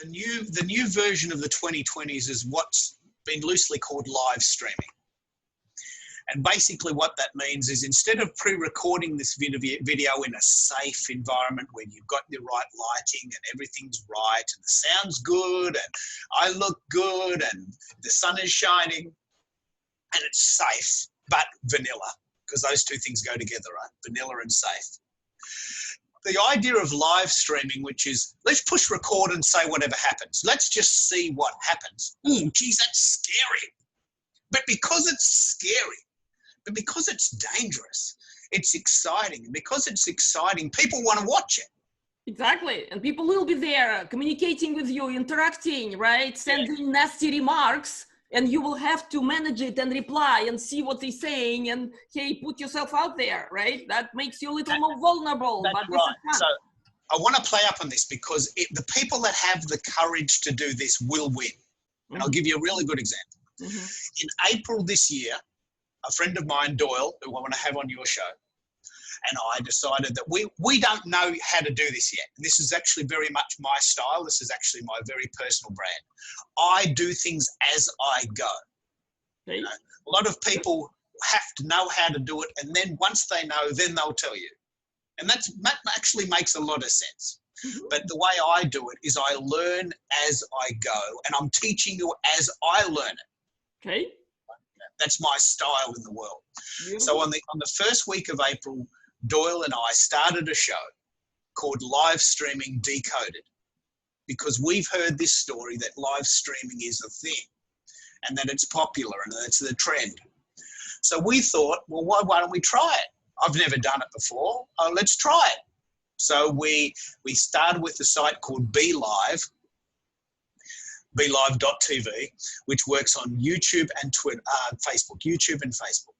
the new version of the 2020s is what's been loosely called live streaming. And basically what that means is instead of pre-recording this video in a safe environment where you've got the right lighting and everything's right and the sound's good and I look good and the sun is shining and it's safe, but vanilla, because those two things go together, right? Vanilla and safe. The idea of live streaming, which is let's push record and say whatever happens. Let's just see what happens. Ooh, geez, that's scary. But because it's scary, but because it's dangerous, it's exciting. And because it's exciting, people want to watch it. Exactly. And people will be there communicating with you, interacting, right? Sending nasty remarks, and you will have to manage it and reply and see what they're saying and, hey, put yourself out there, right? That makes you a little more vulnerable. That's but this right. is fun. So I want to play up on this because the people that have the courage to do this will win. And I'll give you a really good example. In April this year, a friend of mine, Doyle, who I want to have on your show, and I decided that we don't know how to do this yet. And this is actually very much my style. This is actually my very personal brand. I do things as I go. Okay. You know, a lot of people have to know how to do it, and then once they know, then they'll tell you. And that actually makes a lot of sense. But the way I do it is I learn as I go, and I'm teaching you as I learn it. Okay. That's my style in the world. Beautiful. So on the first week of April, Doyle and I started a show called Live Streaming Decoded, because we've heard this story that live streaming is a thing and that it's popular and that it's the trend. So we thought, well, why don't we try it? I've never done it before. Oh, let's try it. So we started with a site called BeLive, BeLive.tv, which works on YouTube and Twitter, Facebook, YouTube and Facebook.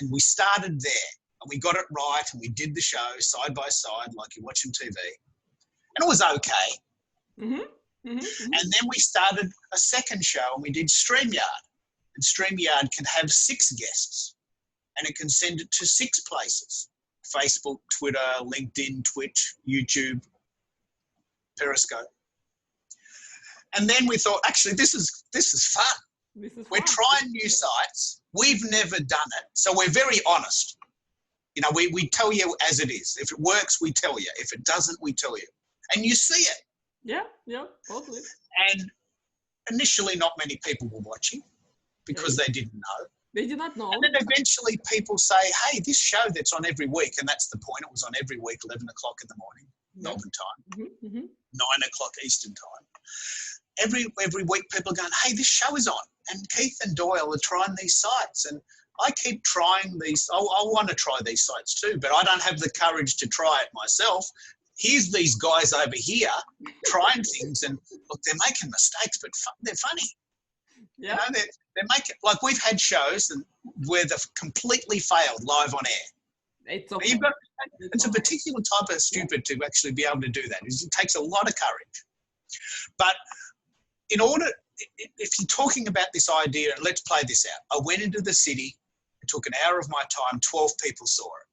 And we started there and we got it right and we did the show side by side like you're watching TV. And it was okay. And then we started a second show and we did StreamYard. And StreamYard can have 6 guests and it can send it to 6 places: Facebook, Twitter, LinkedIn, Twitch, YouTube, Periscope. And then we thought, actually, this is fun. We're trying new sites. We've never done it. So we're very honest. You know, we tell you as it is. If it works, we tell you. If it doesn't, we tell you. And you see it. Yeah, totally. And initially, not many people were watching because they didn't know. They did not know. And then eventually people say, hey, this show that's on every week, and that's the point. It was on every week, 11 o'clock in the morning, Melbourne time, 9 o'clock Eastern time. Every week people are going, hey, this show is on. And Keith and Doyle are trying these sites. And I keep trying these. I want to try these sites too, but I don't have the courage to try it myself. Here's these guys over here trying things, and look, they're making mistakes, but they're funny. Yeah. You know, they're making, like we've had shows where they've completely failed live on air. It's okay. It's a particular type of stupid to actually be able to do that. It takes a lot of courage. But in order, if you're talking about this idea, and let's play this out. I went into the city, it took an hour of my time, 12 people saw it.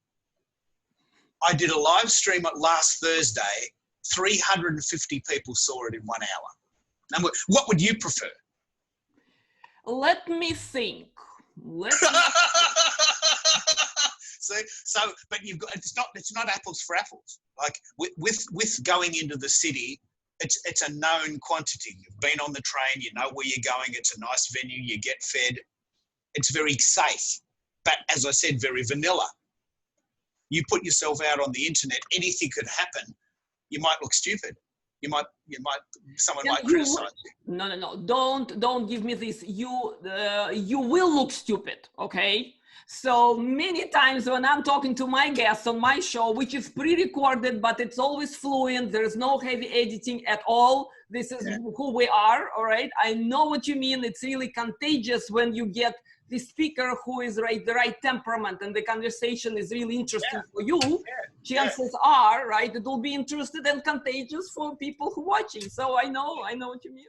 I did a live stream last Thursday, 350 people saw it in 1 hour. Now, what would you prefer? Let me think. But you've got, it's not apples for apples. Like with going into the city, it's a known quantity. You've been on the train, you know where you're going. It's a nice venue. You get fed. It's very safe, but as I said, very vanilla. You put yourself out on the internet, anything could happen. You might look stupid. Someone might criticize you. No. Don't give me this. You will look stupid, okay? So many times when I'm talking to my guests on my show, which is pre-recorded, but it's always fluent, there is no heavy editing at all. This is who we are, all right? I know what you mean. It's really contagious when you get the speaker who is the right temperament and the conversation is really interesting for you. Chances are, right, it will be interested and contagious for people who are watching. So I know what you mean.